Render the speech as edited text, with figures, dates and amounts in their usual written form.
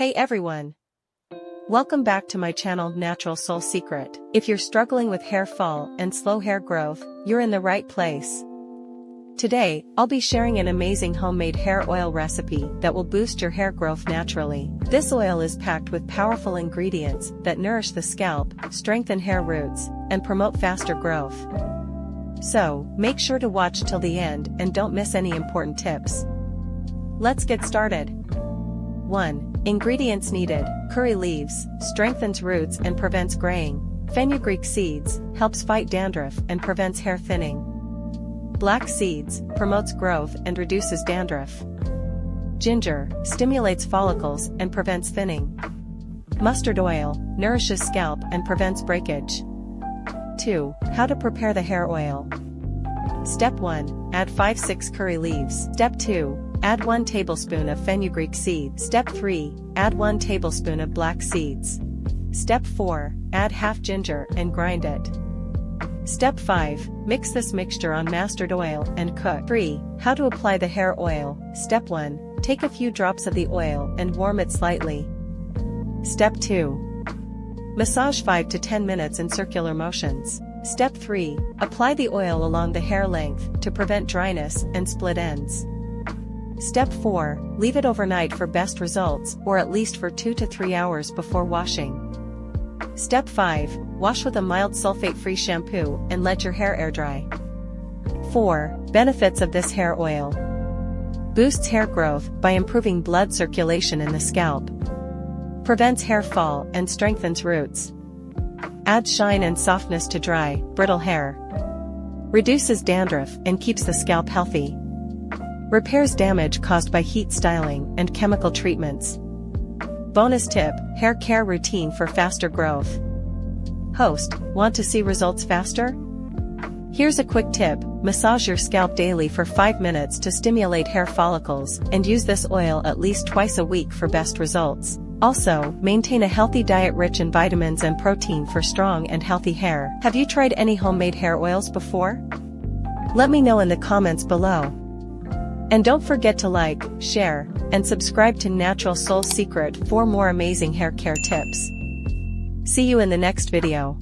Hey everyone! Welcome back to my channel Natural Soul Secret. If you're struggling with hair fall and slow hair growth, you're in the right place. Today, I'll be sharing an amazing homemade hair oil recipe that will boost your hair growth naturally. This oil is packed with powerful ingredients that nourish the scalp, strengthen hair roots, and promote faster growth. So, make sure to watch till the end and don't miss any important tips. Let's get started. 1. Ingredients needed: curry leaves, strengthens roots and prevents graying. Fenugreek seeds, helps fight dandruff and prevents hair thinning. Black seeds, promotes growth and reduces dandruff. Ginger, stimulates follicles and prevents thinning. Mustard oil, nourishes scalp and prevents breakage. 2. How to prepare the hair oil. Step 1. Add 5-6 curry leaves. Step 2. Add 1 tablespoon of fenugreek seeds. Step 3. Add 1 tablespoon of black seeds. Step 4. Add half ginger and grind it. Step 5. Mix this mixture on mustard oil and cook. 3. How to apply the hair oil. Step 1. Take a few drops of the oil and warm it slightly. Step 2. Massage 5 to 10 minutes in circular motions. Step 3. Apply the oil along the hair length to prevent dryness and split ends. Step 4. Leave it overnight for best results, or at least for 2 to 3 hours before washing. Step 5. Wash with a mild sulfate-free shampoo and let your hair air dry. 4. Benefits of this hair oil. Boosts hair growth by improving blood circulation in the scalp. Prevents hair fall and strengthens roots. Adds shine and softness to dry, brittle hair. Reduces dandruff and keeps the scalp healthy. Repairs damage caused by heat styling and chemical treatments. Bonus tip: hair care routine for faster growth. Host: want to see results faster? Here's a quick tip: massage your scalp daily for 5 minutes to stimulate hair follicles, and use this oil at least twice a week for best results. Also, maintain a healthy diet rich in vitamins and protein for strong and healthy hair. Have you tried any homemade hair oils before? Let me know in the comments below. And don't forget to like, share, and subscribe to Natural Soul Secret for more amazing hair care tips. See you in the next video.